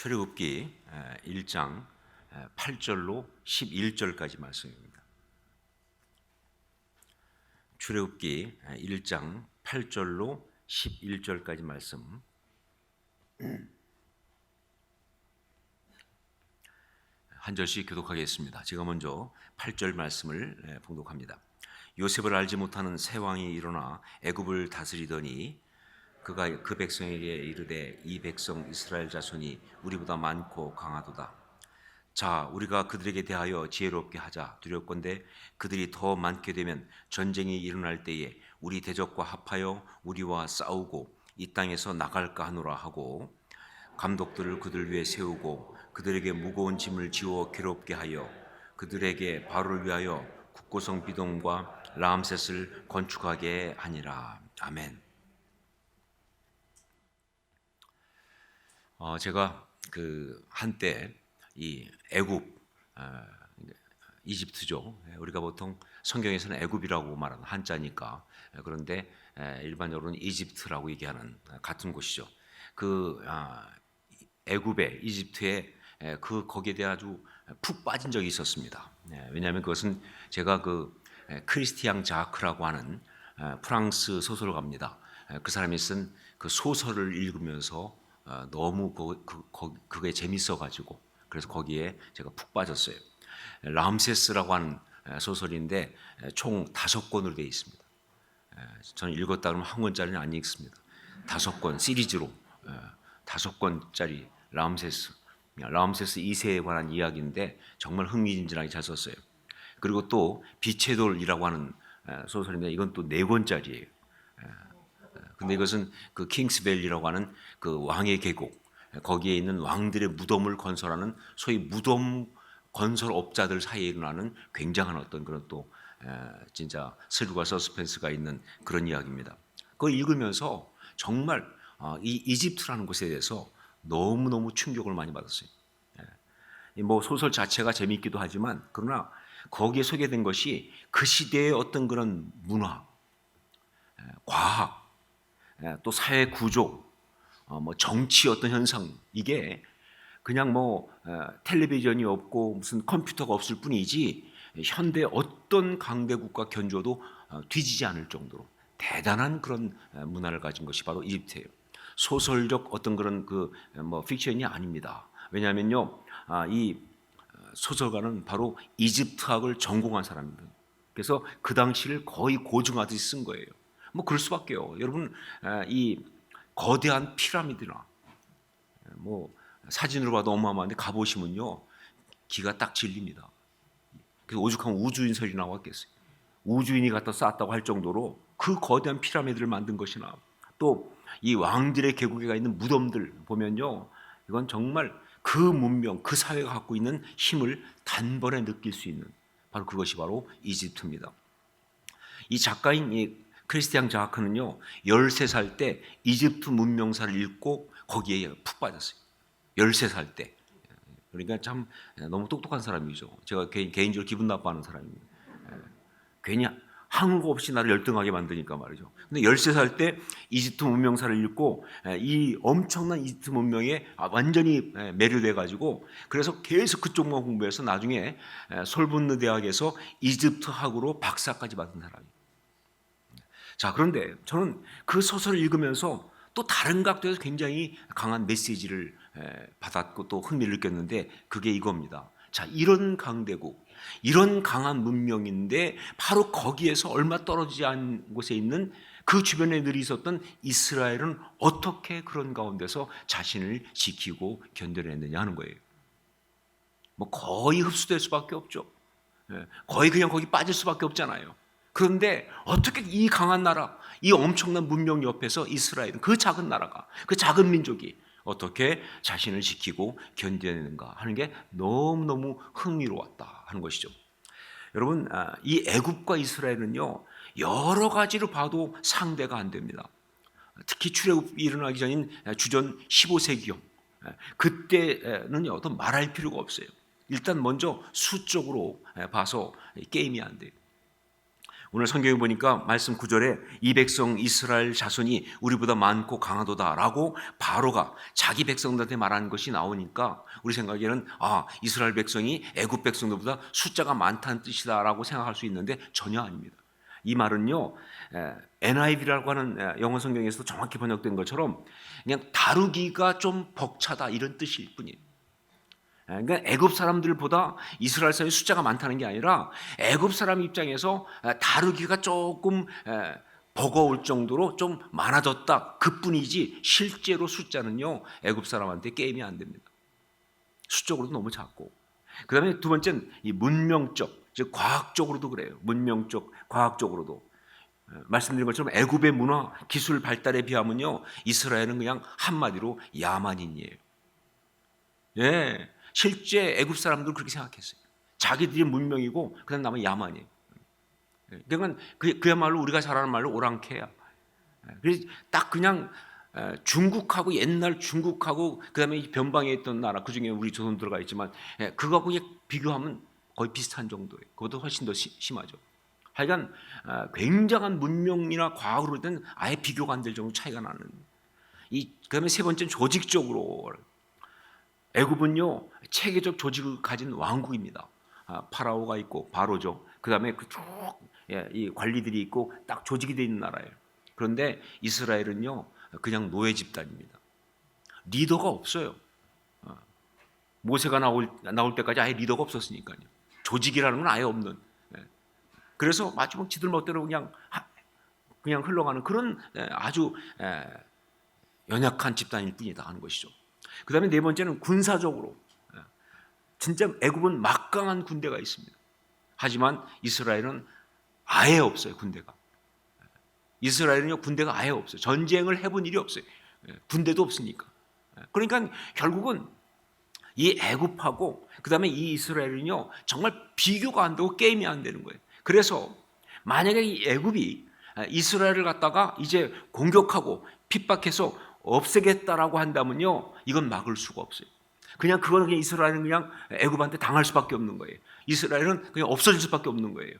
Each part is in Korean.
출애굽기 1장 8절로 11절까지 말씀입니다. 출애굽기 1장 8절로 11절까지 말씀. 한 절씩 교독하겠습니다. 제가 먼저 8절 말씀을 봉독합니다. 요셉을 알지 못하는 새 왕이 일어나 애굽을 다스리더니 그가 그 백성에게 이르되 이 백성 이스라엘 자손이 우리보다 많고 강하도다. 자, 우리가 그들에게 대하여 지혜롭게 하자. 두렵건대 그들이 더 많게 되면 전쟁이 일어날 때에 우리 대적과 합하여 우리와 싸우고 이 땅에서 나갈까 하노라 하고 감독들을 그들 위에 세우고 그들에게 무거운 짐을 지워 괴롭게 하여 그들에게 바로를 위하여 국고성 비돔과 라암셋을 건축하게 하니라. 아멘. 제가 그 한때 이 애굽, 이집트죠. 우리가 보통 성경에서는 애굽이라고 말하는 한자니까, 그런데 일반적으로는 이집트라고 얘기하는 같은 곳이죠. 그 애굽에, 이집트에 거기에 대해 아주 푹 빠진 적이 있었습니다. 왜냐하면 그것은 제가 그 크리스티앙 자크라고 하는 프랑스 소설가입니다. 그 사람이 쓴 그 소설을 읽으면서 너무 그게 재밌어가지고 그래서 거기에 제가 푹 빠졌어요. 람세스라고 하는 소설인데 총 5권으로 되어 있습니다. 저는 읽었다 그러면 한 권짜리는 안 읽습니다. 5권 시리즈로 5권짜리 람세스 2세에 관한 이야기인데 정말 흥미진진하게 잘 썼어요. 그리고 또 빛의 돌이라고 하는 소설인데 이건 또 4권짜리예요. 근데 이것은 그 킹스밸리라고 하는 그 왕의 계곡, 거기에 있는 왕들의 무덤을 건설하는 소위 무덤 건설업자들 사이에 일어나는 굉장한 어떤 그런 또 진짜 스릴과 서스펜스가 있는 그런 이야기입니다. 그거 읽으면서 정말 이 이집트라는 곳에 대해서 너무너무 충격을 많이 받았어요. 뭐 소설 자체가 재미있기도 하지만 그러나 거기에 소개된 것이 그 시대의 어떤 그런 문화, 과학, 또 사회 구조, 뭐 정치 어떤 현상, 이게 그냥 뭐 텔레비전이 없고 무슨 컴퓨터가 없을 뿐이지 현대 어떤 강대국과 견주어도 뒤지지 않을 정도로 대단한 그런 문화를 가진 것이 바로 이집트예요. 소설적 어떤 그런 그 뭐 픽션이 아닙니다. 왜냐하면요, 이 소설가는 바로 이집트학을 전공한 사람입니다. 그래서 그 당시를 거의 고증하듯이 쓴 거예요. 뭐 그럴 수밖에요. 여러분, 이 거대한 피라미드나 뭐 사진으로 봐도 어마어마한데 가보시면요 기가 딱 질립니다. 그래서 오죽하면 우주인설이 나왔겠어요. 우주인이 갖다 쌓았다고 할 정도로 그 거대한 피라미드를 만든 것이나 또 이 왕들의 계곡에 있는 무덤들 보면요, 이건 정말 그 문명, 그 사회가 갖고 있는 힘을 단번에 느낄 수 있는 바로 그것이 바로 이집트입니다. 이 작가인 이 크리스티앙 자크는요 13살 때 이집트 문명사를 읽고 거기에 푹 빠졌어요. 13살 때. 그러니까 참 너무 똑똑한 사람이죠. 제가 개인적으로 기분 나빠하는 사람입니다. 괜히 한국 없이 나를 열등하게 만드니까 말이죠. 근데 13살 때 이집트 문명사를 읽고 이 엄청난 이집트 문명에 완전히 매료돼 가지고 그래서 계속 그쪽만 공부해서 나중에 솔본느 대학에서 이집트학으로 박사까지 받은 사람이에요. 자, 그런데 저는 그 소설을 읽으면서 또 다른 각도에서 굉장히 강한 메시지를 받았고 또 흥미를 느꼈는데 그게 이겁니다. 자, 이런 강대국, 이런 강한 문명인데 바로 거기에서 얼마 떨어지지 않은 곳에 있는 그 주변에 늘 있었던 이스라엘은 어떻게 그런 가운데서 자신을 지키고 견뎌냈느냐 하는 거예요. 뭐 거의 흡수될 수밖에 없죠. 거의 그냥 거기 빠질 수밖에 없잖아요. 그런데 어떻게 이 강한 나라, 이 엄청난 문명 옆에서 이스라엘은 그 작은 나라가, 그 작은 민족이 어떻게 자신을 지키고 견뎌내는가 하는 게 너무너무 흥미로웠다 하는 것이죠. 여러분, 이 애굽과 이스라엘은요 여러 가지로 봐도 상대가 안 됩니다. 특히 출애굽이 일어나기 전인 주전 15세기경 그때는요 더 말할 필요가 없어요. 일단 먼저 수적으로 봐서 게임이 안 돼요. 오늘 성경에 보니까 말씀 9절에 이 백성 이스라엘 자손이 우리보다 많고 강하도다라고 바로가 자기 백성들한테 말하는 것이 나오니까 우리 생각에는 이스라엘 백성이 애굽 백성들보다 숫자가 많다는 뜻이다라고 생각할 수 있는데 전혀 아닙니다. 이 말은요, NIV라고 하는 영어 성경에서도 정확히 번역된 것처럼 그냥 다루기가 좀 벅차다 이런 뜻일 뿐이에요. 그러니까 애굽 사람들보다 이스라엘 사람의 숫자가 많다는 게 아니라 애굽 사람 입장에서 다루기가 조금 버거울 정도로 좀 많아졌다 그뿐이지 실제로 숫자는요 애굽 사람한테 게임이 안 됩니다. 수적으로도 너무 작고, 그 다음에 두 번째는 이 문명적, 즉 과학적으로도 그래요. 문명적, 과학적으로도 말씀드린 것처럼 애굽의 문화, 기술 발달에 비하면요 이스라엘은 그냥 한마디로 야만인이에요. 예. 실제 애굽 사람들은 그렇게 생각했어요. 자기들이 문명이고 그다음 남은 야만이에요. 그러니까 그야말로 우리가 잘 아는 말로 오랑캐야. 그래서 딱 그냥 중국하고 옛날 중국하고 그다음에 변방에 있던 나라 그중에 우리 조선 들어가 있지만 그거하고 비교하면 거의 비슷한 정도예요. 그것도 훨씬 더 심하죠. 하여간 굉장한 문명이나 과학으로 된 아예 비교가 안 될 정도 차이가 나는. 그다음에 세 번째는 조직적으로. 애굽은요 체계적 조직을 가진 왕국입니다. 파라오가 있고 바로죠. 그 다음에 이 관리들이 있고 딱 조직이 되어 있는 나라예요. 그런데 이스라엘은요 그냥 노예 집단입니다. 리더가 없어요. 모세가 나올 때까지 아예 리더가 없었으니까요. 조직이라는 건 아예 없는. 그래서 마지막 지들 멋대로 그냥 흘러가는 그런 아주 연약한 집단일 뿐이다 하는 것이죠. 그 다음에 네 번째는 군사적으로. 진짜 애굽은 막강한 군대가 있습니다. 하지만 이스라엘은 아예 없어요. 군대가. 이스라엘은요 군대가 아예 없어요. 전쟁을 해본 일이 없어요. 군대도 없으니까. 그러니까 결국은 이 애굽하고 그 다음에 이 이스라엘은요 정말 비교가 안 되고 게임이 안 되는 거예요. 그래서 만약에 이 애굽이 이스라엘을 갖다가 이제 공격하고 핍박해서 없애겠다라고 한다면요 이건 막을 수가 없어요. 그냥 이스라엘은 그냥 애굽한테 당할 수밖에 없는 거예요. 이스라엘은 그냥 없어질 수밖에 없는 거예요.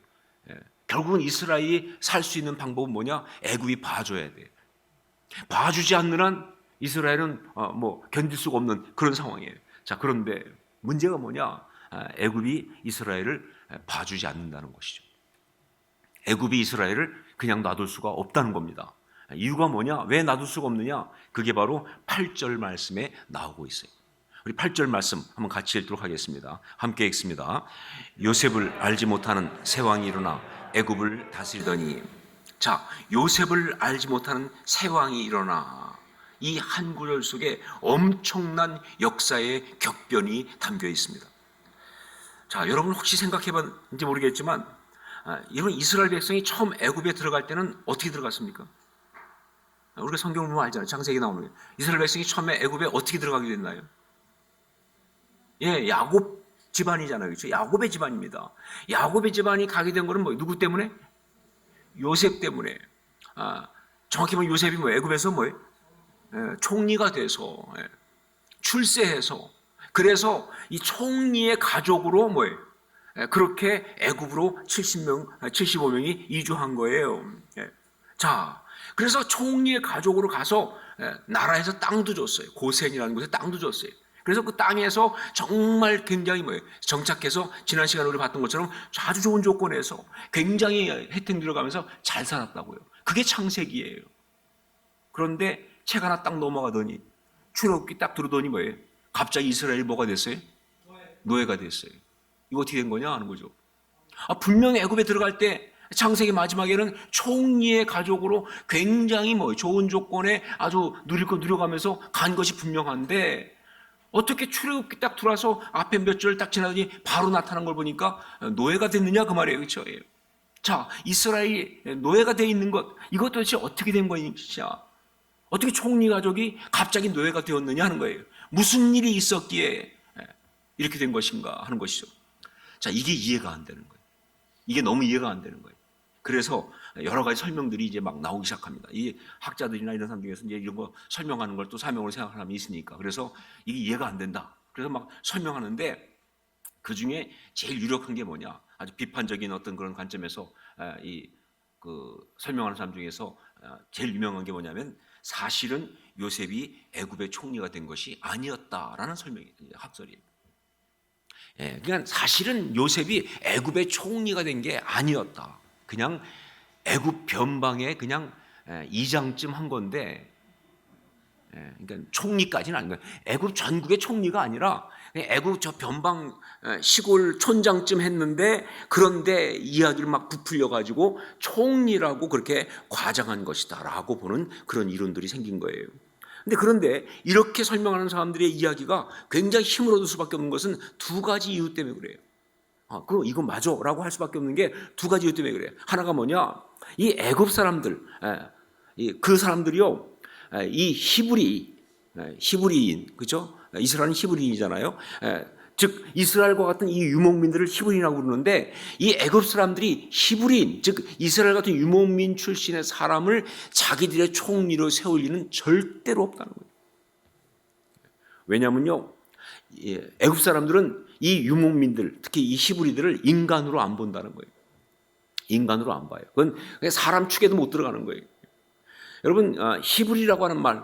결국은 이스라엘이 살 수 있는 방법은 뭐냐? 애굽이 봐줘야 돼요. 봐주지 않는 한 이스라엘은 견딜 수가 없는 그런 상황이에요. 자, 그런데 문제가 뭐냐? 애굽이 이스라엘을 봐주지 않는다는 것이죠. 애굽이 이스라엘을 그냥 놔둘 수가 없다는 겁니다. 이유가 뭐냐? 왜 놔둘 수가 없느냐? 그게 바로 8절 말씀에 나오고 있어요. 우리 8절 말씀 한번 같이 읽도록 하겠습니다. 함께 읽습니다. 요셉을 알지 못하는 새 왕이 일어나 애굽을 다스리더니. 자, 요셉을 알지 못하는 새 왕이 일어나. 이 한 구절 속에 엄청난 역사의 격변이 담겨 있습니다. 자, 여러분 혹시 생각해봤는지 모르겠지만 이런 이스라엘 백성이 처음 애굽에 들어갈 때는 어떻게 들어갔습니까? 우리가 성경을 보면 알잖아요. 창세기 나오는 거예요. 이스라엘 백성이 처음에 애굽에 어떻게 들어가게 됐나요? 예, 야곱 집안이잖아요. 그렇죠? 야곱의 집안입니다. 야곱의 집안이 가게 된 거는 누구 때문에? 요셉 때문에. 정확히 보면 요셉이 애굽에서 총리가 돼서 출세해서 그래서 이 총리의 가족으로 그렇게 애굽으로 75명이 이주한 거예요. 자, 그래서 총리의 가족으로 가서 나라에서 땅도 줬어요. 고센이라는 곳에 땅도 줬어요. 그래서 그 땅에서 정말 굉장히 정착해서 지난 시간에 우리 봤던 것처럼 아주 좋은 조건에서 굉장히 혜택 들어가면서 잘 살았다고요. 그게 창세기예요. 그런데 책 하나 딱 넘어가더니 출애굽기 딱 들어더니 갑자기 이스라엘이 뭐가 됐어요? 노예가 됐어요. 이거 어떻게 된 거냐 하는 거죠. 분명히 애굽에 들어갈 때 창세기 마지막에는 총리의 가족으로 굉장히 좋은 조건에 아주 누릴 거 누려가면서 간 것이 분명한데 어떻게 출애굽기 딱 들어와서 앞에 몇 절 딱 지나더니 바로 나타난 걸 보니까 노예가 됐느냐 그 말이에요. 그렇죠? 자, 이스라엘이 노예가 돼 있는 것 이것 도대체 어떻게 된 것이냐? 어떻게 총리 가족이 갑자기 노예가 되었느냐 하는 거예요. 무슨 일이 있었기에 이렇게 된 것인가 하는 것이죠. 자, 이게 이해가 안 되는 거예요. 이게 너무 이해가 안 되는 거예요. 그래서 여러 가지 설명들이 이제 막 나오기 시작합니다. 이 학자들이나 이런 사람 중에서 이제 이런 거 설명하는 걸 또 사명으로 생각하는 사람이 있으니까. 그래서 이게 이해가 안 된다. 그래서 막 설명하는데 그 중에 제일 유력한 게 뭐냐? 아주 비판적인 어떤 그런 관점에서 이 그 설명하는 사람 중에서 제일 유명한 게 뭐냐면 사실은 요셉이 애굽의 총리가 된 것이 아니었다라는 설명이 학설이에요. 예, 그러니까 사실은 요셉이 애굽의 총리가 된 게 아니었다. 그냥 애굽 변방의 그냥 이장쯤 한 건데, 그러니까 총리까지는 아닌 거예요. 애굽 전국의 총리가 아니라 애굽 저 변방 시골 촌장쯤 했는데, 그런데 이야기를 막 부풀려 가지고 총리라고 그렇게 과장한 것이다라고 보는 그런 이론들이 생긴 거예요. 그런데 이렇게 설명하는 사람들의 이야기가 굉장히 힘을 얻을 수밖에 없는 것은 두 가지 이유 때문에 그래요. 그럼 이거 맞아라고 할 수밖에 없는 게 두 가지 이유 때문에 그래요. 하나가 뭐냐? 이 애굽 사람들, 그 사람들이요, 이 히브리인, 그죠? 이스라엘은 히브리인이잖아요. 즉 이스라엘과 같은 이 유목민들을 히브리인이라고 부르는데, 이 애굽 사람들이 히브리인, 즉 이스라엘 같은 유목민 출신의 사람을 자기들의 총리로 세울 리는 절대로 없다는 거예요. 왜냐하면요, 애굽 사람들은 이 유목민들, 특히 이 히브리들을 인간으로 안 본다는 거예요. 인간으로 안 봐요. 그건 사람 축에도 못 들어가는 거예요. 여러분, 히브리라고 하는 말,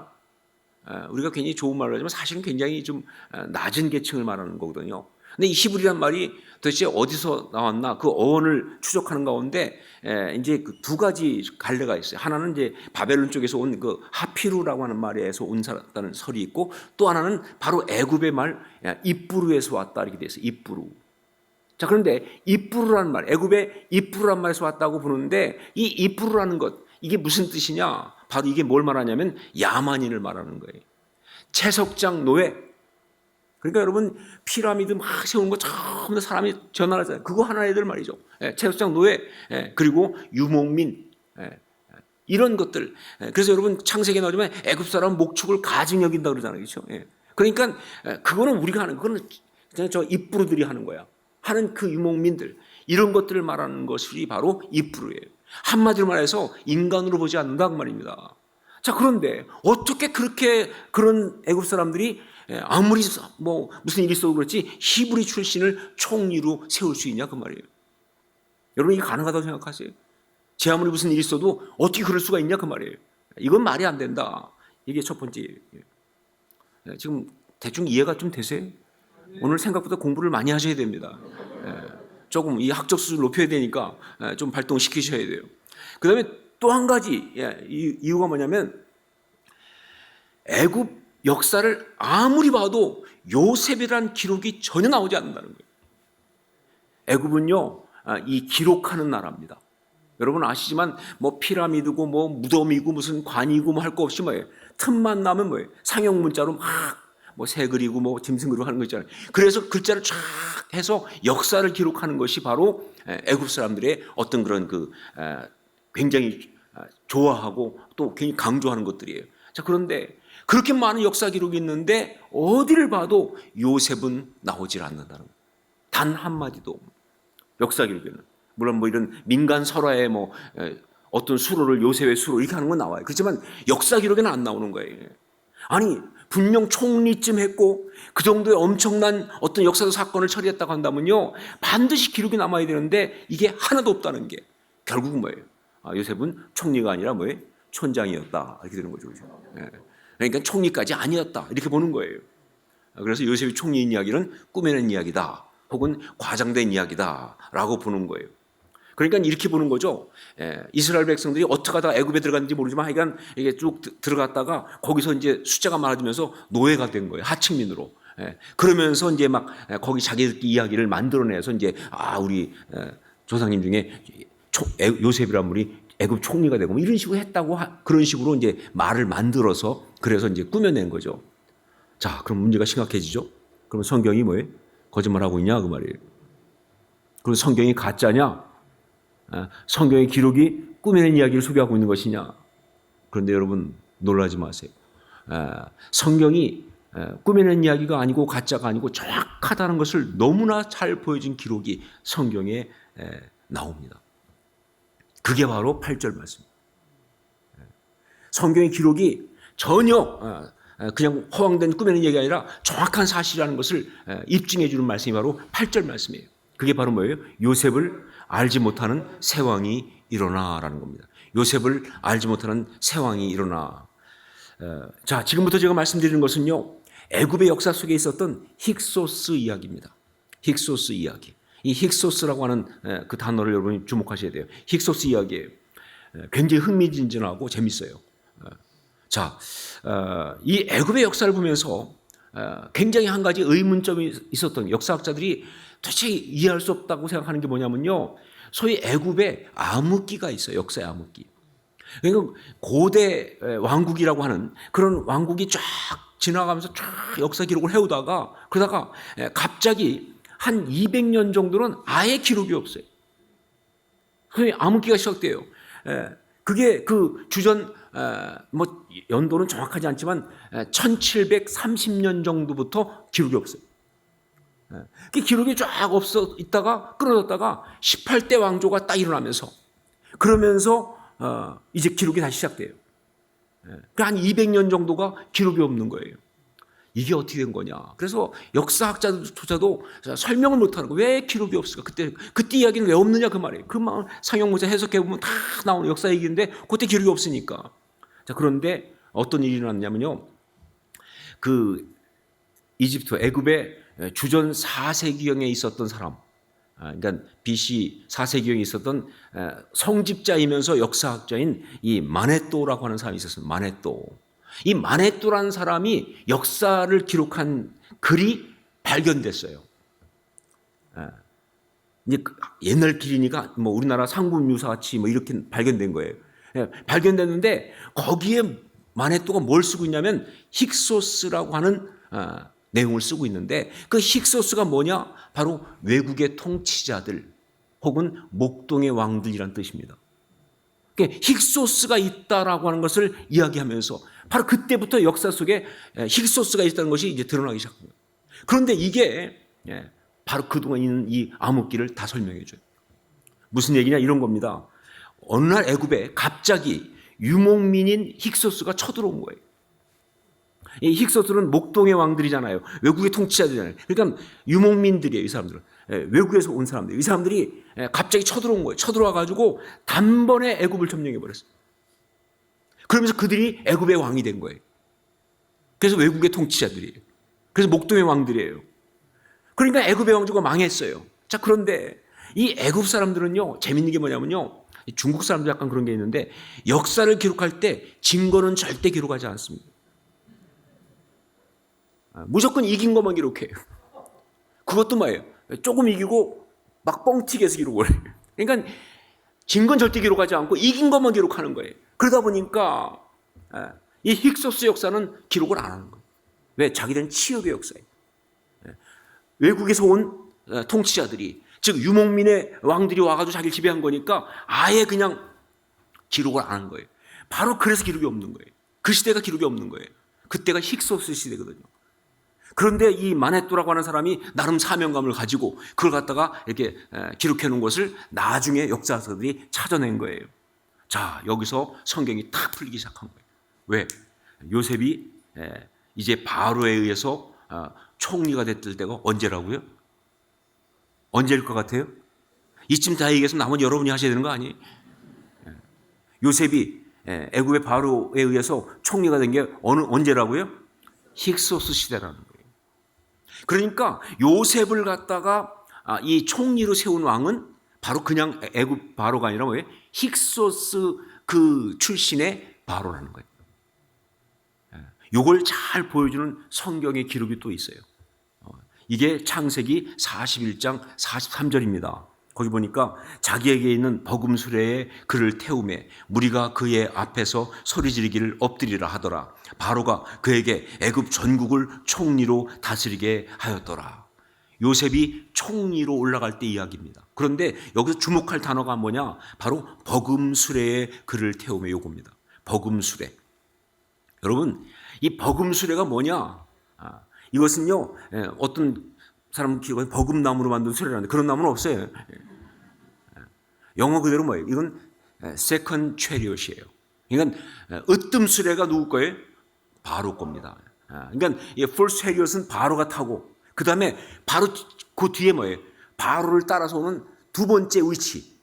우리가 굉장히 좋은 말을 하지만 사실은 굉장히 좀 낮은 계층을 말하는 거거든요. 근데 이 히브리란 말이 도대체 어디서 나왔나, 그 어원을 추적하는 가운데 이제 그 두 가지 갈래가 있어요. 하나는 이제 바벨론 쪽에서 온 그 하피루라고 하는 말에서 온다는 설이 있고, 또 하나는 바로 애굽의 말 입부루에서 왔다 이렇게 돼 있어요. 입부루. 자, 그런데 입부루라는 말, 애굽의 입부루라는 말에서 왔다고 보는데, 이 입부루라는 것, 이게 무슨 뜻이냐? 바로 이게 뭘 말하냐면 야만인을 말하는 거예요. 채석장 노예. 그러니까 여러분 피라미드 막 세우는 거 처음 사람이 전환하잖아요. 그거 하나의 애들 말이죠. 채석장 노예, 그리고 유목민, 이런 것들. 그래서 여러분 창세기에 나오지만 애굽 사람은 목축을 가증 여긴다 그러잖아요, 그렇죠? 그러니까 그거는 우리가 하는, 그거는 그냥 저 입부루들이 하는 거야. 하는 그 유목민들, 이런 것들을 말하는 것이 바로 입부루예요. 한마디로 말해서 인간으로 보지 않는다 그 말입니다. 자, 그런데 어떻게 그렇게 그런 애굽 사람들이 아무리 뭐 무슨 일이 있어도 그렇지 히브리 출신을 총리로 세울 수 있냐 그 말이에요. 여러분 이게 가능하다고 생각하세요? 제 아무리 무슨 일이 있어도 어떻게 그럴 수가 있냐 그 말이에요. 이건 말이 안 된다. 이게 첫 번째예요. 지금 대충 이해가 좀 되세요? 오늘 생각보다 공부를 많이 하셔야 됩니다. 조금 이 학적 수준을 높여야 되니까 좀 발동시키셔야 돼요. 그 다음에 또 한 가지 이유가 뭐냐면, 애굽 역사를 아무리 봐도 요셉이라는 기록이 전혀 나오지 않는다는 거예요. 애굽은요, 이 기록하는 나라입니다. 여러분 아시지만 뭐 피라미드고 뭐 무덤이고 무슨 관이고 뭐 할 거 없이 뭐예요. 틈만 나면 뭐예요. 상형 문자로 막 뭐 새 그리고 뭐 짐승 그리고 하는 거 있잖아요. 그래서 글자를 쫙 해서 역사를 기록하는 것이 바로 애굽 사람들의 어떤 그런 그 굉장히 좋아하고 또 굉장히 강조하는 것들이에요. 자, 그런데 그렇게 많은 역사 기록이 있는데 어디를 봐도 요셉은 나오질 않는다는 거예요. 단 한마디도 역사 기록에는. 물론 뭐 이런 민간 설화에 뭐 어떤 수로를 요셉의 수로 이렇게 하는 건 나와요. 그렇지만 역사 기록에는 안 나오는 거예요. 아니 분명 총리쯤 했고 그 정도의 엄청난 어떤 역사적 사건을 처리했다고 한다면요 반드시 기록이 남아야 되는데 이게 하나도 없다는 게 결국은 뭐예요? 요셉은 총리가 아니라 뭐예요? 촌장이었다 이렇게 되는 거죠. 그러니까 총리까지 아니었다 이렇게 보는 거예요. 그래서 요셉이 총리인 이야기는 꾸며낸 이야기다 혹은 과장된 이야기다라고 보는 거예요. 그러니까 이렇게 보는 거죠. 이스라엘 백성들이 어떻게 하다가 애굽에 들어갔는지 모르지만 하여간 이게 쭉 들어갔다가 거기서 이제 숫자가 많아지면서 노예가 된 거예요. 하층민으로. 그러면서 이제 막 거기 자기들 이야기를 만들어내서 이제 우리 조상님 중에 요셉이란 분이 애굽 총리가 되고 뭐 이런 식으로 했다고 그런 식으로 이제 말을 만들어서 그래서 이제 꾸며낸 거죠. 자, 그럼 문제가 심각해지죠. 그럼 성경이 뭐예요? 거짓말하고 있냐 그 말이에요. 그리고 성경이 가짜냐? 성경의 기록이 꾸며낸 이야기를 소개하고 있는 것이냐? 그런데 여러분 놀라지 마세요. 성경이 꾸며낸 이야기가 아니고 가짜가 아니고 정확하다는 것을 너무나 잘 보여준 기록이 성경에 나옵니다. 그게 바로 8절 말씀. 성경의 기록이 전혀 그냥 허황된 꾸며낸 이야기가 아니라 정확한 사실이라는 것을 입증해 주는 말씀이 바로 8절 말씀이에요. 그게 바로 뭐예요? 요셉을 알지 못하는 새 왕이 일어나라는 겁니다. 요셉을 알지 못하는 새 왕이 일어나. 자, 지금부터 제가 말씀드리는 것은요, 애굽의 역사 속에 있었던 힉소스 이야기입니다. 힉소스 이야기. 이 힉소스라고 하는 그 단어를 여러분이 주목하셔야 돼요. 힉소스 이야기예요. 굉장히 흥미진진하고 재밌어요. 자, 이 애굽의 역사를 보면서 굉장히 한 가지 의문점이 있었던, 역사학자들이 도대체 이해할 수 없다고 생각하는 게 뭐냐면요, 소위 애굽에 암흑기가 있어요. 역사의 암흑기. 그러니까 고대 왕국이라고 하는 그런 왕국이 쫙 지나가면서 쫙 역사 기록을 해오다가, 그러다가 갑자기 한 200년 정도는 아예 기록이 없어요. 그래서 암흑기가 시작돼요. 그게 그 주전 뭐 연도는 정확하지 않지만 1730년 정도부터 기록이 없어요. 그 기록이 쫙 없어 있다가 끊어졌다가 18대 왕조가 딱 일어나면서, 그러면서 이제 기록이 다시 시작돼요. 한 200년 정도가 기록이 없는 거예요. 이게 어떻게 된 거냐. 그래서 역사학자조차도 설명을 못하는 거예요. 왜 기록이 없을까? 그때 이야기는 왜 없느냐 그 말이에요. 그 말 상형모자 해석해보면 다 나오는 역사 얘기인데 그때 기록이 없으니까. 자, 그런데 어떤 일이 일어났냐면요, 그 이집트 애굽의 주전 4세기경에 있었던 사람, 그러니까 BC 4세기경에 있었던 성직자이면서 역사학자인 이 마네또라고 하는 사람이 있었어요. 마네또. 이 마네또라는 사람이 역사를 기록한 글이 발견됐어요. 이제 옛날 길이니까 뭐 우리나라 상금유사 같이 뭐 이렇게 발견된 거예요. 발견됐는데 거기에 마네또가 뭘 쓰고 있냐면 힉소스라고 하는 내용을 쓰고 있는데, 그 힉소스가 뭐냐? 바로 외국의 통치자들 혹은 목동의 왕들이란 뜻입니다. 힉소스가 있다라고 하는 것을 이야기하면서 바로 그때부터 역사 속에 힉소스가 있다는 것이 이제 드러나기 시작합니다. 그런데 이게 바로 그동안 있는 이 암흑기를 다 설명해 줘요. 무슨 얘기냐 이런 겁니다. 어느 날 애굽에 갑자기 유목민인 힉소스가 쳐들어온 거예요. 이 힉소스는 목동의 왕들이잖아요. 외국의 통치자들이잖아요. 그러니까 유목민들이에요. 이 사람들은 외국에서 온 사람들. 이 사람들이 갑자기 쳐들어온 거예요. 쳐들어와 가지고 단번에 애굽을 점령해 버렸어요. 그러면서 그들이 애굽의 왕이 된 거예요. 그래서 외국의 통치자들이에요. 그래서 목동의 왕들이에요. 그러니까 애굽의 왕조가 망했어요. 자, 그런데 이 애굽 사람들은요, 재밌는 게 뭐냐면요, 중국 사람도 약간 그런 게 있는데, 역사를 기록할 때 증거는 절대 기록하지 않습니다. 무조건 이긴 것만 기록해요. 그것도 뭐예요? 조금 이기고 막 뻥튀기 해서 기록을 해요. 그러니까 진 건 절대 기록하지 않고 이긴 것만 기록하는 거예요. 그러다 보니까 이 힉소스 역사는 기록을 안 하는 거예요. 왜? 자기들은 치욕의 역사예요. 외국에서 온 통치자들이, 즉 유목민의 왕들이 와가지고 자기를 지배한 거니까 아예 그냥 기록을 안 하는 거예요. 바로 그래서 기록이 없는 거예요. 그 시대가 기록이 없는 거예요. 그때가 힉소스 시대거든요. 그런데 이 마네또라고 하는 사람이 나름 사명감을 가지고 그걸 갖다가 이렇게 기록해 놓은 것을 나중에 역사서들이 찾아낸 거예요. 자, 여기서 성경이 탁 풀리기 시작한 거예요. 왜? 요셉이 이제 바로에 의해서 총리가 됐을 때가 언제라고요? 언제일 것 같아요? 이쯤 다 얘기해서 나머지 여러분이 하셔야 되는 거 아니에요? 요셉이 애굽의 바로에 의해서 총리가 된 게 언제라고요? 힉소스 시대라는 거예요. 그러니까 요셉을 갖다가 이 총리로 세운 왕은 바로 그냥 애굽 바로가 아니라 뭐예요? 힉소스 그 출신의 바로라는 거예요. 이걸 잘 보여주는 성경의 기록이 또 있어요. 이게 창세기 41장 43절입니다. 거기 보니까 자기에게 있는 버금수레에 그를 태우매 무리가 그의 앞에서 소리 지르기를 엎드리라 하더라. 바로가 그에게 애굽 전국을 총리로 다스리게 하였더라. 요셉이 총리로 올라갈 때 이야기입니다. 그런데 여기서 주목할 단어가 뭐냐? 바로 버금수레에 그를 태우매, 요겁니다. 버금수레. 여러분, 이 버금수레가 뭐냐? 이것은요, 어떤 사람 기록에 버금나무로 만든 수레라는데 그런 나무는 없어요. 영어 그대로 뭐예요? 이건 second chariot이에요. 그러니까 으뜸수레가 누구 거예요? 바로 겁니다. 그러니까 이 first chariot은 바로가 타고, 그 다음에 바로 그 뒤에 뭐예요? 바로를 따라서 오는 두 번째 위치,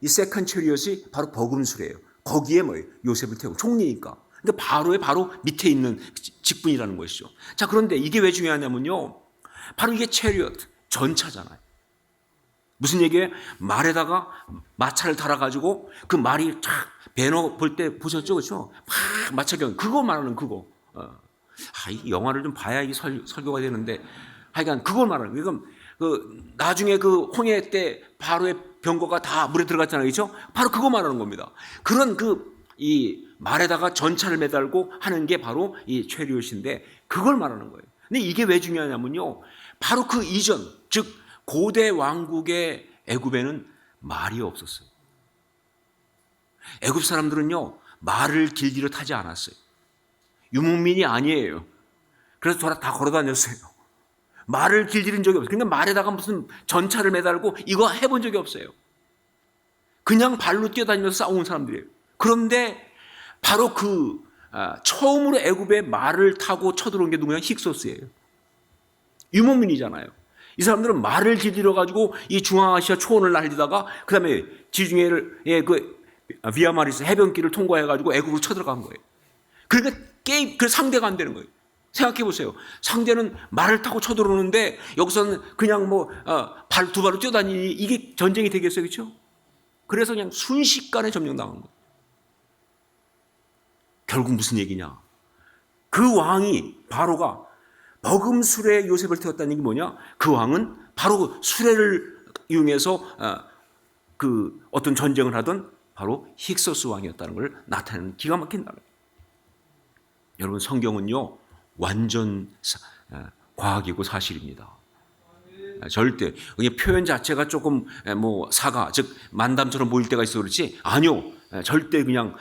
이 세컨 체리엇이 바로 버금수레예요. 거기에 뭐예요? 요셉을 태우고 총리니까. 근데 바로의 바로 밑에 있는 직분이라는 것이죠. 자, 그런데 이게 왜 중요하냐면요. 바로 이게 체리엇, 전차잖아요. 무슨 얘기예요? 말에다가 마차를 달아가지고 그 말이 쫙 배너 볼 때 보셨죠? 그렇죠? 막 마차경 그거 말하는 그거. 이 영화를 좀 봐야 이게 설교가 되는데 하여간 그걸 말하는 거예요. 그럼 나중에 그 홍해 때 바로의 병거가 다 물에 들어갔잖아요. 그렇죠? 바로 그거 말하는 겁니다. 그런 이 말에다가 전차를 매달고 하는 게 바로 이 체리엇인데 그걸 말하는 거예요. 근데 이게 왜 중요하냐면요. 바로 그 이전, 즉 고대 왕국의 애굽에는 말이 없었어요. 애굽 사람들은요, 말을 길기로 타지 않았어요. 유목민이 아니에요. 그래서 다 걸어 다녔어요. 말을 길들인 적이 없어요. 그러니까 말에다가 무슨 전차를 매달고 이거 해본 적이 없어요. 그냥 발로 뛰어다니면서 싸운 사람들이에요. 그런데 바로 처음으로 애굽에 말을 타고 쳐들어온 게 누구냐? 힉소스예요. 유목민이잖아요. 이 사람들은 말을 길들여 가지고 이 중앙아시아 초원을 날리다가 그 다음에 지중해를 비아마리스 해변길을 통과해 가지고 애굽으로 쳐들어간 거예요. 그러니까 그 상대가 안 되는 거예요. 생각해 보세요. 상대는 말을 타고 쳐들어오는데 여기서는 그냥 발 두 발로 뛰어다니니 이게 전쟁이 되겠어요, 그렇죠? 그래서 그냥 순식간에 점령당한 거예요. 결국 무슨 얘기냐? 그 왕이 바로가 버금수레 요셉을 태웠다는 게 뭐냐? 그 왕은 바로 수레를 이용해서 어떤 전쟁을 하던 바로 힉소스 왕이었다는 걸 나타내는 기가 막힌 단어예요. 여러분 성경은요 완전 과학이고 사실입니다. 절대 표현 자체가 조금 사가 즉 만담처럼 보일 때가 있어 그렇지 아니요 절대 그냥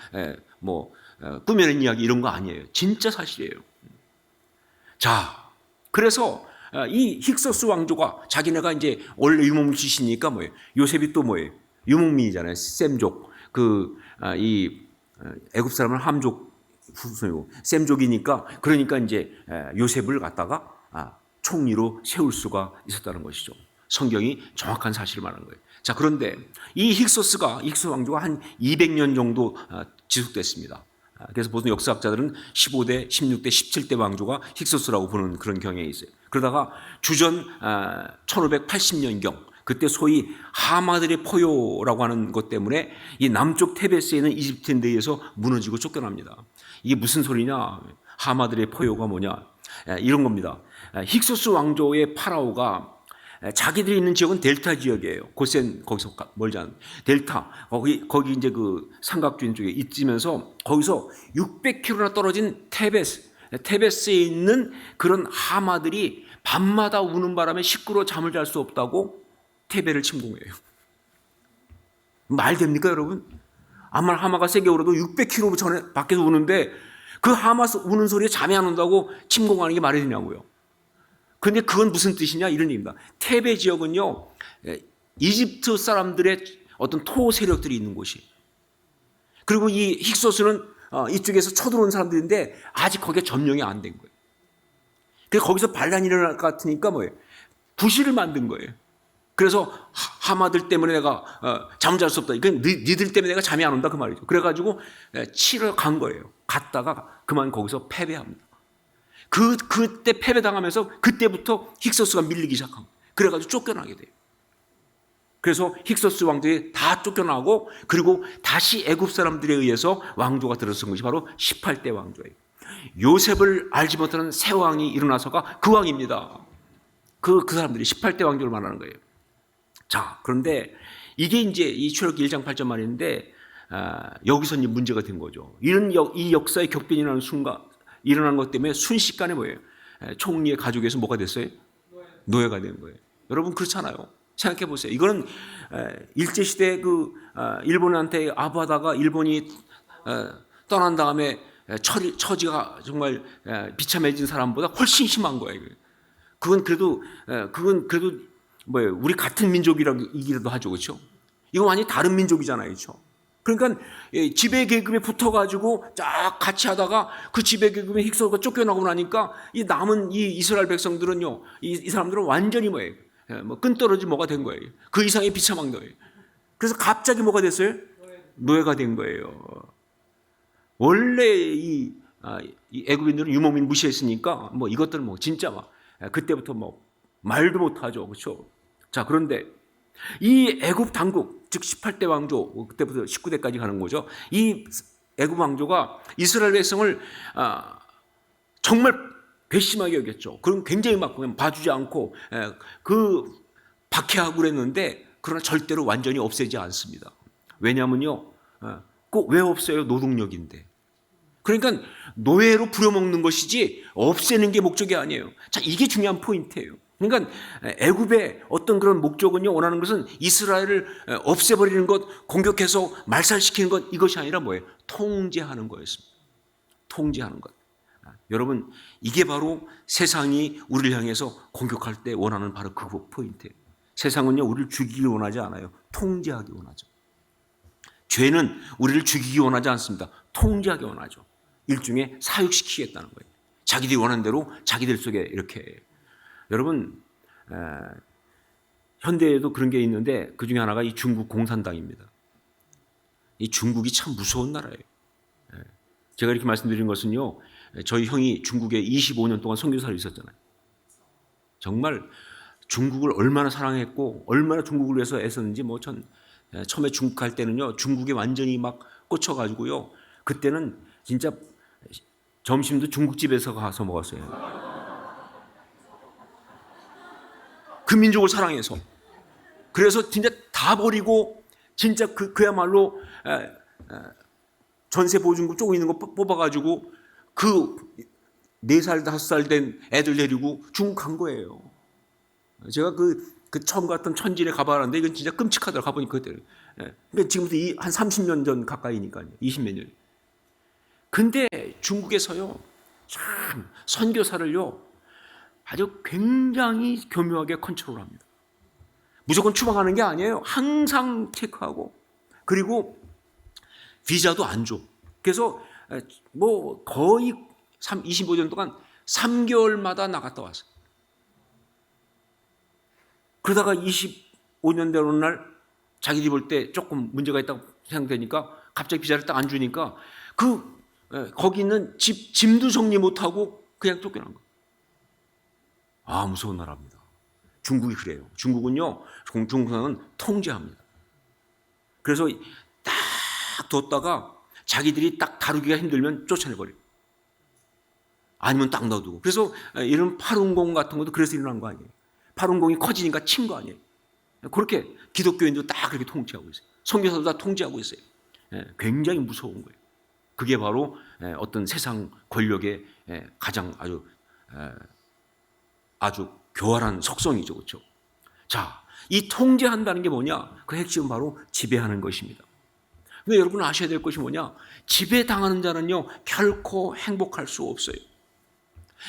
꾸며낸 이야기 이런 거 아니에요. 진짜 사실이에요. 자 그래서 이 힉소스 왕조가 자기네가 이제 원래 유목민 출신이니까 뭐예요? 요셉이 또 뭐예요? 유목민이잖아요. 셈족 이 애굽 사람은 함족 후손이고 셈족이니까 그러니까 이제 요셉을 갖다가 총리로 세울 수가 있었다는 것이죠. 성경이 정확한 사실을 말하는 거예요. 자 그런데 이 힉소스 왕조가 한 200년 정도 지속됐습니다. 그래서 보통 역사학자들은 15대, 16대, 17대 왕조가 힉소스라고 보는 그런 경향이 있어요. 그러다가 주전 1580년경 그때 소위 하마들의 포효라고 하는 것 때문에 이 남쪽 테베스에 있는 이집트인들에 의해서 무너지고 쫓겨납니다. 이게 무슨 소리냐? 하마들의 포효가 뭐냐? 이런 겁니다. 힉소스 왕조의 파라오가 자기들이 있는 지역은 델타 지역이에요. 고센 거기서 멀지 않은 델타 거기 이제 그 삼각주인 쪽에 있으면서 거기서 600km나 떨어진 테베스에 있는 그런 하마들이 밤마다 우는 바람에 시끄러워 잠을 잘 수 없다고 테베를 침공해요. 말 됩니까 여러분? 아마 하마가 세게 울어도 600km 전에 밖에서 우는데 그 하마 우는 소리에 잠이 안 온다고 침공하는 게 말이 되냐고요. 그런데 그건 무슨 뜻이냐 이런 얘기입니다. 테베 지역은요 이집트 사람들의 어떤 토 세력들이 있는 곳이에요. 그리고 이 힉소스는 이쪽에서 쳐들어온 사람들인데 아직 거기에 점령이 안 된 거예요. 그래서 거기서 반란이 일어날 것 같으니까 뭐예요? 부시를 만든 거예요. 그래서 하마들 때문에 내가 잠을 잘 수 없다. 이건 니들 때문에 내가 잠이 안 온다 그 말이죠. 그래가지고 치러 간 거예요. 갔다가 그만 거기서 패배합니다. 그때 패배당하면서 그때부터 힉소스가 밀리기 시작한 거예요. 그래가지고 쫓겨나게 돼요. 그래서 힉소스 왕조에 다 쫓겨나고 그리고 다시 애굽 사람들에 의해서 왕조가 들어선 것이 바로 18대 왕조예요. 요셉을 알지 못하는 새 왕이 일어나서가 그 왕입니다. 그 사람들이 18대 왕조를 말하는 거예요. 자, 그런데 이게 이제 이 출애굽기 1장 8절 말인데 여기서 이제 문제가 된 거죠. 이 역사의 격변이 일어나는 순간 일어난 것 때문에 순식간에 뭐예요? 총리의 가족에서 뭐가 됐어요? 노예가 된 거예요. 여러분 그렇잖아요. 생각해 보세요. 이거는 일제 시대 일본한테 아부하다가 일본이 떠난 다음에 처지가 정말 비참해진 사람보다 훨씬 심한 거예요. 그건 그래도 뭐예요? 우리 같은 민족이라도 하죠, 그렇죠? 이거 완전히 다른 민족이잖아요, 그렇죠? 그러니까 지배 계급에 붙어가지고 쫙 같이 하다가 그 지배 계급에 힉소스가 쫓겨나고 나니까 이 남은 이 이스라엘 백성들은요, 이 사람들은 완전히 뭐예요? 끈 떨어진 뭐가 된 거예요. 그 이상의 비참한 거예요. 그래서 갑자기 뭐가 됐어요? 노예가 된 거예요. 원래 이 애굽인들은 유목민 무시했으니까 뭐 이것들은 뭐 진짜 막 그때부터 뭐 말도 못하죠, 그렇죠? 자, 그런데 이 애굽 당국, 즉 18대 왕조, 그때부터 19대까지 가는 거죠. 이 애굽 왕조가 이스라엘 백성을 정말 괘씸하게 여겼죠. 그럼 굉장히 막 그냥 봐주지 않고 그 박해하고 그랬는데, 그러나 절대로 완전히 없애지 않습니다. 왜냐하면요, 꼭 왜 없어요? 노동력인데. 그러니까 노예로 부려먹는 것이지 없애는 게 목적이 아니에요. 자, 이게 중요한 포인트예요. 그러니까 애굽의 어떤 그런 목적은요, 원하는 것은 이스라엘을 없애버리는 것, 공격해서 말살시키는 것, 이것이 아니라 뭐예요? 통제하는 거였습니다. 통제하는 것. 여러분, 이게 바로 세상이 우리를 향해서 공격할 때 원하는 바로 그 포인트예요. 세상은요, 우리를 죽이기 원하지 않아요. 통제하기 원하죠. 죄는 우리를 죽이기 원하지 않습니다. 통제하기 원하죠. 일종의 사육시키겠다는 거예요. 자기들이 원하는 대로 자기들 속에 이렇게. 여러분, 현대에도 그런 게 있는데 그 중에 하나가 이 중국 공산당입니다. 이 중국이 참 무서운 나라예요. 제가 이렇게 말씀드린 것은요, 저희 형이 중국에 25년 동안 선교사로 있었잖아요. 정말 중국을 얼마나 사랑했고 얼마나 중국을 위해서 애썼는지, 뭐 처음에 중국 갈 때는요, 중국에 완전히 막 꽂혀가지고요, 그때는 진짜 점심도 중국집에서 가서 먹었어요. 그 민족을 사랑해서. 그래서 진짜 다 버리고 진짜 그야말로 전세 보증금 쪼고 있는 거 뽑아가지고 그 4살 5살 된 애들 데리고 중국 간 거예요. 제가 그 처음 갔던 천진에 가봐봤는데 이건 진짜 끔찍하더라고요. 가보니까 그때. 그러니까 지금부터 한 30년 전 가까이니까요. 20몇 년. 근데 중국에서요, 참 선교사를요 아주 굉장히 교묘하게 컨트롤합니다. 무조건 추방하는 게 아니에요. 항상 체크하고, 그리고 비자도 안 줘. 그래서 뭐 거의 25년 동안 3개월마다 나갔다 왔어요. 그러다가 25년 된 어느 날 자기들이 볼 때 조금 문제가 있다고 생각되니까 갑자기 비자를 딱 안 주니까 거기 있는 짐도 정리 못하고 그냥 쫓겨난 거예요. 아, 무서운 나라입니다. 중국이 그래요. 중국은요, 중국은 통제합니다. 그래서 딱 뒀다가 자기들이 딱 다루기가 힘들면 쫓아내버려요. 아니면 딱 놔두고. 그래서 이런 팔운공 같은 것도 그래서 일어난 거 아니에요. 팔운공이 커지니까 친 거 아니에요. 그렇게 기독교인도 딱 그렇게 통제하고 있어요. 선교사도 다 통제하고 있어요. 굉장히 무서운 거예요. 그게 바로 어떤 세상 권력의 가장 아주 교활한 속성이죠, 그렇죠? 자, 이 통제한다는 게 뭐냐? 그 핵심은 바로 지배하는 것입니다. 근데 여러분 아셔야 될 것이 뭐냐? 지배당하는 자는요, 결코 행복할 수 없어요.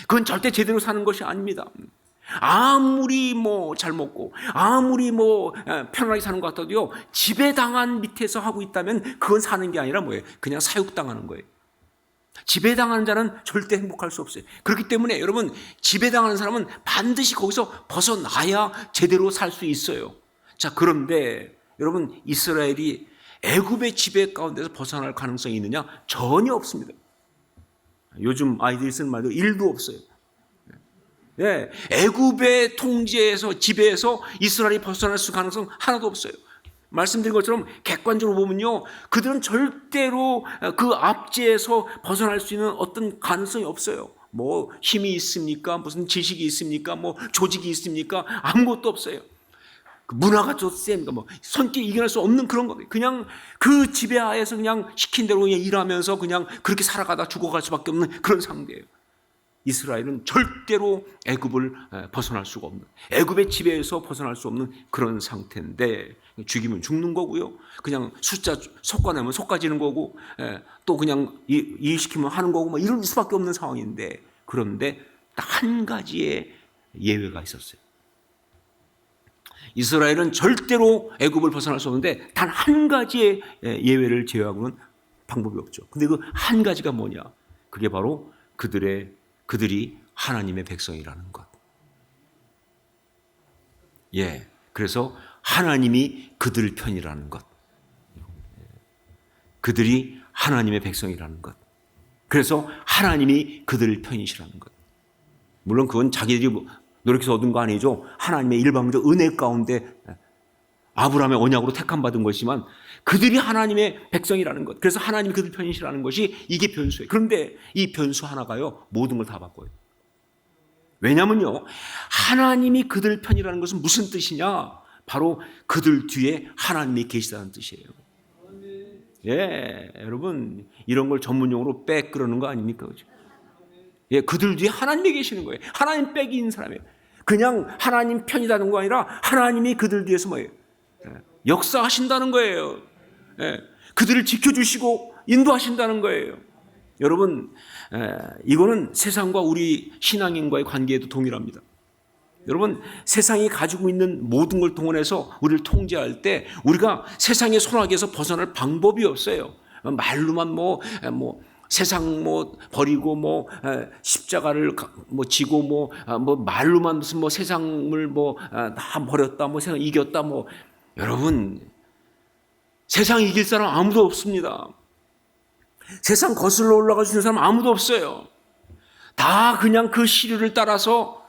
그건 절대 제대로 사는 것이 아닙니다. 아무리 뭐 잘 먹고 아무리 뭐 편안하게 사는 것 같아도요, 지배당한 밑에서 하고 있다면 그건 사는 게 아니라 뭐예요? 그냥 사육당하는 거예요. 지배당하는 자는 절대 행복할 수 없어요. 그렇기 때문에 여러분, 지배당하는 사람은 반드시 거기서 벗어나야 제대로 살 수 있어요. 자, 그런데 여러분, 이스라엘이 애굽의 지배 가운데서 벗어날 가능성이 있느냐? 전혀 없습니다. 요즘 아이들이 쓰는 말도 1도 없어요. 네, 애굽의 통제에서, 지배에서 이스라엘이 벗어날 수 가능성 하나도 없어요. 말씀드린 것처럼 객관적으로 보면요, 그들은 절대로 그 압제에서 벗어날 수 있는 어떤 가능성이 없어요. 뭐 힘이 있습니까? 무슨 지식이 있습니까? 뭐 조직이 있습니까? 아무것도 없어요. 문화가 좀 셉니까? 뭐 손길 이겨낼 수 없는 그런 거. 그냥 그 지배하에서 그냥 시킨 대로 그냥 일하면서 그냥 그렇게 살아가다 죽어갈 수밖에 없는 그런 상태예요. 이스라엘은 절대로 애굽을 벗어날 수가 없는, 애굽의 지배에서 벗어날 수 없는 그런 상태인데, 죽이면 죽는 거고요, 그냥 숫자 솎아내면 솎아지는 거고, 또 그냥 이익시키면 하는 거고, 뭐 이럴 수밖에 없는 상황인데, 그런데 딱 한 가지의 예외가 있었어요. 이스라엘은 절대로 애굽을 벗어날 수 없는데 단 한 가지의 예외를 제외하고는 방법이 없죠. 근데 그 한 가지가 뭐냐? 그게 바로 그들이 하나님의 백성이라는 것. 예. 그래서 하나님이 그들 편이라는 것. 그들이 하나님의 백성이라는 것. 그래서 하나님이 그들 편이시라는 것. 물론 그건 자기들이 노력해서 얻은 거 아니죠. 하나님의 일방적 은혜 가운데 아브라함의 언약으로 택함받은 것이지만 그들이 하나님의 백성이라는 것. 그래서 하나님이 그들 편이시라는 것이 이게 변수예요. 그런데 이 변수 하나가요, 모든 걸 다 바꿔요. 왜냐면요, 하나님이 그들 편이라는 것은 무슨 뜻이냐? 바로 그들 뒤에 하나님이 계시다는 뜻이에요. 예, 여러분, 이런 걸 전문용어로 백 그러는 거 아닙니까? 그죠? 예, 그들 뒤에 하나님이 계시는 거예요. 하나님 백이 있는 사람이에요. 그냥 하나님 편이라는 거 아니라 하나님이 그들 뒤에서 뭐예요? 역사하신다는 거예요. 예, 그들을 지켜주시고 인도하신다는 거예요. 여러분, 이거는 세상과 우리 신앙인과의 관계에도 동일합니다. 여러분, 세상이 가지고 있는 모든 걸 동원해서 우리를 통제할 때 우리가 세상의 손아귀에서 벗어날 방법이 없어요. 말로만 세상 버리고 십자가를 지고 말로만 무슨 세상을 다 버렸다, 세상 이겼다, 여러분, 세상 이길 사람 아무도 없습니다. 세상 거슬러 올라갈 수 있는 사람 아무도 없어요. 다 그냥 그 시류를 따라서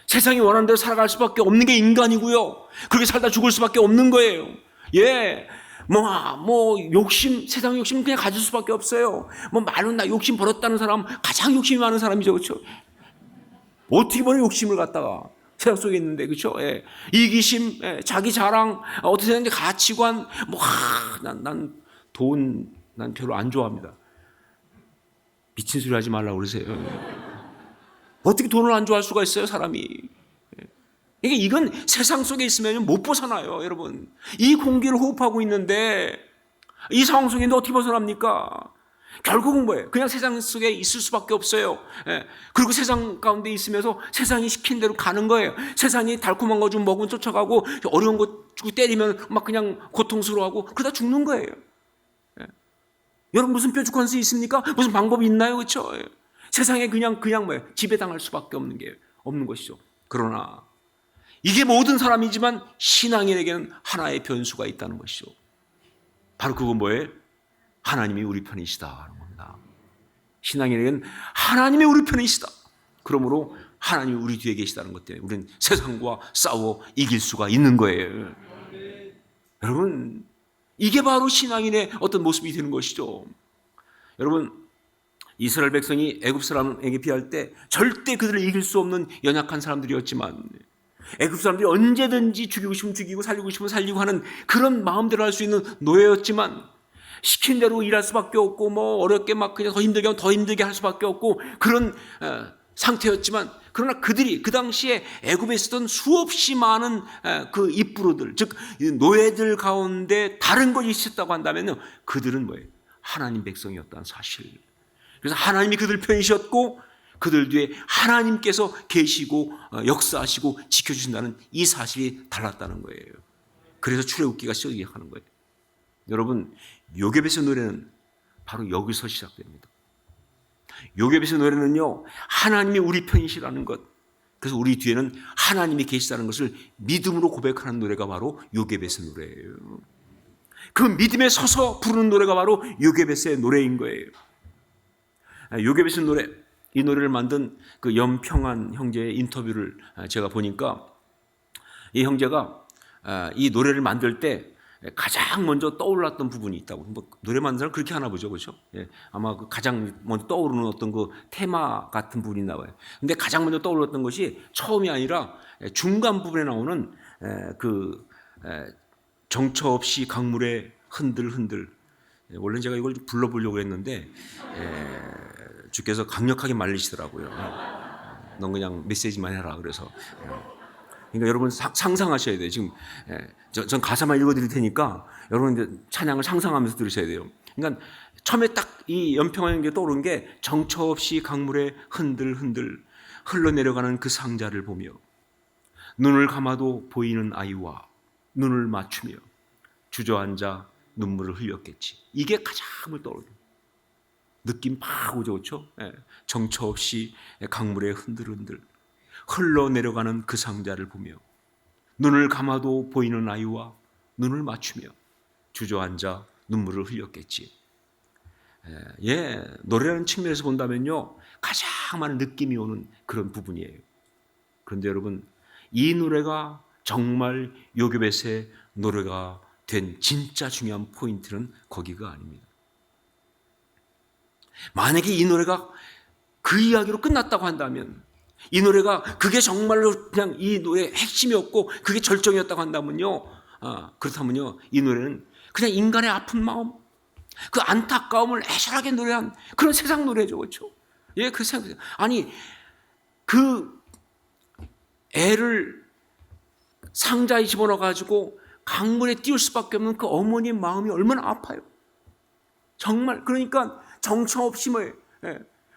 세상이 원하는 대로 살아갈 수밖에 없는 게 인간이고요. 그렇게 살다 죽을 수밖에 없는 거예요. 예, 욕심, 세상 욕심 그냥 가질 수밖에 없어요. 말로 나 욕심 버렸다는 사람 가장 욕심이 많은 사람이죠, 그렇죠? 어떻게 보면 욕심을 갖다가 세상 속에 있는데, 그렇죠? 예. 이기심, 자기 자랑, 어떻게 되는지 가치관, 난 별로 안 좋아합니다. 미친 소리 하지 말라고 그러세요. 어떻게 돈을 안 좋아할 수가 있어요, 사람이? 이건 세상 속에 있으면 못 벗어나요, 여러분. 이 공기를 호흡하고 있는데, 이 상황 속에 있는데 어떻게 벗어납니까? 결국은 뭐예요? 그냥 세상 속에 있을 수밖에 없어요. 그리고 세상 가운데 있으면서 세상이 시킨 대로 가는 거예요. 세상이 달콤한 거 좀 먹으면 쫓아가고, 어려운 거 주고 때리면 그냥 고통스러워하고, 그러다 죽는 거예요. 여러분, 무슨 뾰족한 수 있습니까? 무슨 방법이 있나요? 그렇죠? 세상에 그냥 뭐예요? 지배당할 수밖에 없는 것이죠. 그러나 이게 모든 사람이지만 신앙인에게는 하나의 변수가 있다는 것이죠. 바로 그건 뭐예요? 하나님이 우리 편이시다는 겁니다. 신앙인에게는 하나님이 우리 편이시다. 그러므로 하나님이 우리 뒤에 계시다는 것 때문에 우리는 세상과 싸워 이길 수가 있는 거예요. 여러분, 이게 바로 신앙인의 어떤 모습이 되는 것이죠. 여러분, 이스라엘 백성이 애굽 사람에게 비할 때 절대 그들을 이길 수 없는 연약한 사람들이었지만 애굽 사람들이 언제든지 죽이고 싶으면 죽이고 살리고 싶으면 살리고 하는 그런 마음대로 할 수 있는 노예였지만 시킨 대로 일할 수밖에 없고 어렵게 그냥 더 힘들게 하면 더 힘들게 할 수밖에 없고 그런 상태였지만 그러나 그들이 그 당시에 애굽에 있었던 수없이 많은 그 입부로들, 즉 노예들 가운데 다른 것이 있었다고 한다면 그들은 뭐예요? 하나님 백성이었다는 사실. 그래서 하나님이 그들 편이셨고 그들 뒤에 하나님께서 계시고 역사하시고 지켜주신다는 이 사실이 달랐다는 거예요. 그래서 출애굽기가 시작하는 거예요. 여러분, 요괴벳의 노래는 바로 여기서 시작됩니다. 요괴벳의 노래는요, 하나님이 우리 편이시라는 것, 그래서 우리 뒤에는 하나님이 계시다는 것을 믿음으로 고백하는 노래가 바로 요괴벳의 노래예요. 그 믿음에 서서 부르는 노래가 바로 요괴벳의 노래인 거예요. 요괴벳의 노래, 이 노래를 만든 그 염평한 형제의 인터뷰를 제가 보니까 이 형제가 이 노래를 만들 때 가장 먼저 떠올랐던 부분이 있다고. 노래 만드는 사람 그렇게 하나 보죠, 그렇죠? 예, 아마 그 가장 먼저 떠오르는 어떤 그 테마 같은 부분이 나와요. 근데 가장 먼저 떠올랐던 것이 처음이 아니라 중간 부분에 나오는 정처 없이 강물에 흔들흔들. 원래 제가 이걸 불러보려고 했는데 주께서 강력하게 말리시더라고요. 넌 그냥 메시지만 해라. 그래서. 그러니까 여러분 상상하셔야 돼요. 지금 전 가사만 읽어드릴 테니까 여러분 이제 찬양을 상상하면서 들으셔야 돼요. 그러니까 처음에 딱 이 연평한 게 떠오른 게 정처 없이 강물에 흔들흔들 흘러내려가는 그 상자를 보며 눈을 감아도 보이는 아이와 눈을 맞추며 주저앉아 눈물을 흘렸겠지. 이게 가장 떠오르는 느낌 팍 오죠, 그렇죠? 정처 없이 강물에 흔들흔들 흘러내려가는 그 상자를 보며 눈을 감아도 보이는 아이와 눈을 맞추며 주저앉아 눈물을 흘렸겠지. 노래라는 측면에서 본다면요, 가장 많은 느낌이 오는 그런 부분이에요. 그런데 여러분, 이 노래가 정말 요괴벳의 노래가 된 진짜 중요한 포인트는 거기가 아닙니다. 만약에 이 노래가 그 이야기로 끝났다고 한다면, 이 노래가 그게 정말로 그냥 이 노래의 핵심이었고 그게 절정이었다고 한다면요, 그렇다면요, 이 노래는 그냥 인간의 아픈 마음, 그 안타까움을 애절하게 노래한 그런 세상 노래죠, 그렇죠? 그 세상. 아니, 그 애를 상자에 집어넣어 가지고 강물에 띄울 수밖에 없는 그 어머니의 마음이 얼마나 아파요. 정말. 그러니까 정처 없이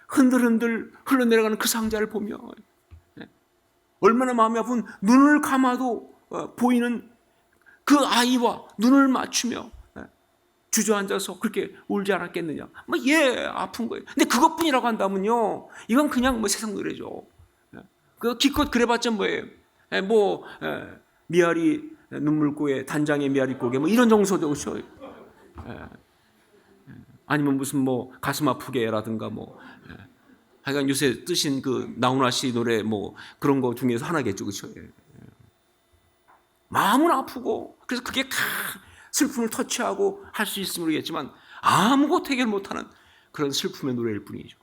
흔들흔들 흘러내려가는 그 상자를 보며 얼마나 마음이 아픈, 눈을 감아도 보이는 그 아이와 눈을 맞추며 주저앉아서 그렇게 울지 않았겠느냐. 아픈 거예요. 근데 그것뿐이라고 한다면요, 이건 그냥 세상 노래죠. 그 기껏 그래봤자 뭐예요? 미아리 눈물고에 단장의 미아리고개 이런 정서죠, 그렇죠? 아니면 무슨 가슴 아프게라든가 하여간 요새 뜨신 그 나훈아 씨 노래 그런 거 중에서 하나겠죠, 그렇죠? 마음은 아프고 그래서 그게 슬픔을 터치하고 할 수 있으면 모르겠지만 아무것도 해결 못하는 그런 슬픔의 노래일 뿐이죠.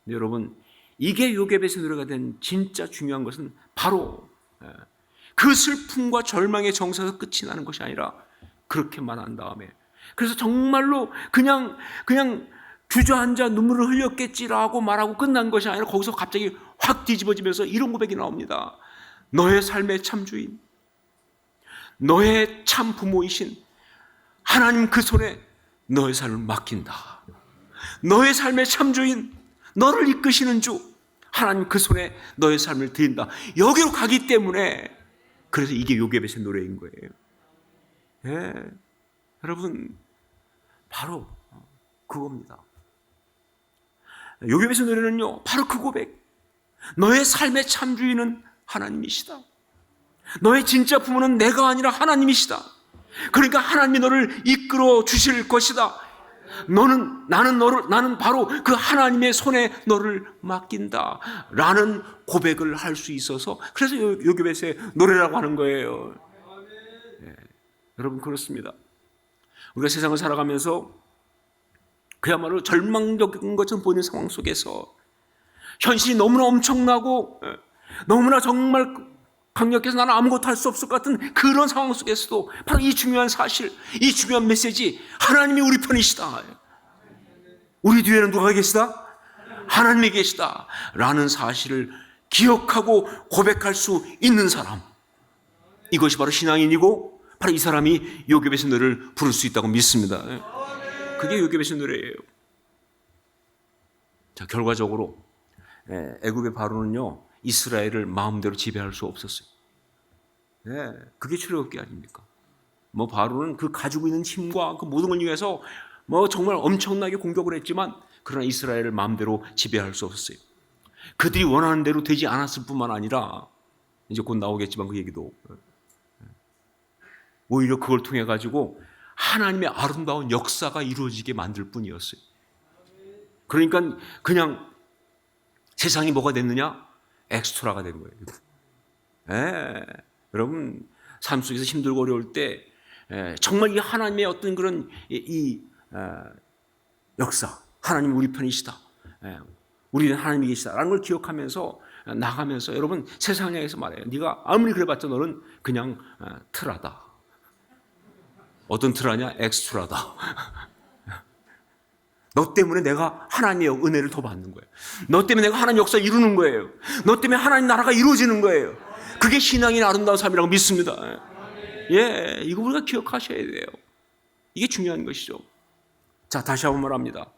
근데 여러분, 이게 요괴벳의 노래가 된 진짜 중요한 것은 바로 그 슬픔과 절망의 정서에서 끝이 나는 것이 아니라 그렇게만 한 다음에, 그래서 정말로 그냥 주저앉아 눈물을 흘렸겠지라고 말하고 끝난 것이 아니라 거기서 갑자기 확 뒤집어지면서 이런 고백이 나옵니다. 너의 삶의 참 주인, 너의 참 부모이신 하나님 그 손에 너의 삶을 맡긴다. 너의 삶의 참 주인, 너를 이끄시는 주 하나님 그 손에 너의 삶을 드린다. 여기로 가기 때문에, 그래서 이게 요괴벳의 노래인 거예요. 여러분, 바로 그겁니다. 요괴벳의 노래는요, 바로 그 고백. 너의 삶의 참 주인은 하나님이시다. 너의 진짜 부모는 내가 아니라 하나님이시다. 그러니까 하나님이 너를 이끌어 주실 것이다. 나는 바로 그 하나님의 손에 너를 맡긴다. 라는 고백을 할 수 있어서, 그래서 요괴벳의 노래라고 하는 거예요. 여러분, 그렇습니다. 우리가 세상을 살아가면서 그야말로 절망적인 것처럼 보이는 상황 속에서 현실이 너무나 엄청나고 너무나 정말 강력해서 나는 아무것도 할 수 없을 것 같은 그런 상황 속에서도 바로 이 중요한 사실, 이 중요한 메시지, 하나님이 우리 편이시다. 우리 뒤에는 누가 계시다? 하나님이 계시다. 라는 사실을 기억하고 고백할 수 있는 사람, 이것이 바로 신앙인이고 바로 이 사람이 요괴벳의 노래를 부를 수 있다고 믿습니다. 그게 요괴벳의 노래예요. 자, 결과적으로 애굽의 바로는요, 이스라엘을 마음대로 지배할 수 없었어요. 그게 출애굽기 아닙니까? 바로는 그 가지고 있는 힘과 그 모든 걸 이용해서 정말 엄청나게 공격을 했지만, 그러나 이스라엘을 마음대로 지배할 수 없었어요. 그들이 원하는 대로 되지 않았을 뿐만 아니라, 이제 곧 나오겠지만 그 얘기도, 오히려 그걸 통해 가지고 하나님의 아름다운 역사가 이루어지게 만들 뿐이었어요. 그러니까 그냥 세상이 뭐가 됐느냐? 엑스트라가 된 거예요. 여러분, 삶 속에서 힘들고 어려울 때 정말 이 하나님의 어떤 그런 역사, 하나님 우리 편이시다, 우리는 하나님이 계시다라는 걸 기억하면서 나가면서, 여러분, 세상에서 말해요. 네가 아무리 그래봤자 너는 그냥 트라다. 어떤 트라냐? 엑스트라다. 너 때문에 내가 하나님의 은혜를 더 받는 거예요. 너 때문에 내가 하나님 역사 이루는 거예요. 너 때문에 하나님 나라가 이루어지는 거예요. 그게 신앙인 아름다운 삶이라고 믿습니다. 이거 우리가 기억하셔야 돼요. 이게 중요한 것이죠. 자, 다시 한번 말합니다.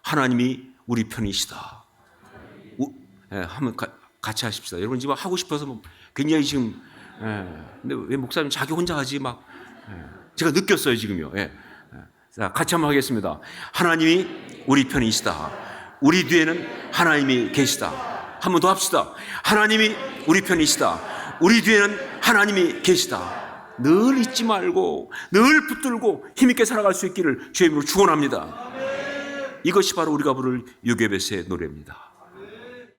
하나님이 우리 편이시다. 한번 같이 하십시다. 여러분 지금 하고 싶어서 굉장히 지금, 근데 왜 목사님 자기 혼자 하지 제가 느꼈어요, 지금요. 자, 같이 한번 하겠습니다. 하나님이 우리 편이시다. 우리 뒤에는 하나님이 계시다. 한 번 더 합시다. 하나님이 우리 편이시다. 우리 뒤에는 하나님이 계시다. 늘 잊지 말고 늘 붙들고 힘있게 살아갈 수 있기를 주의 이름으로 축원합니다. 이것이 바로 우리가 부를 유괴베스의 노래입니다.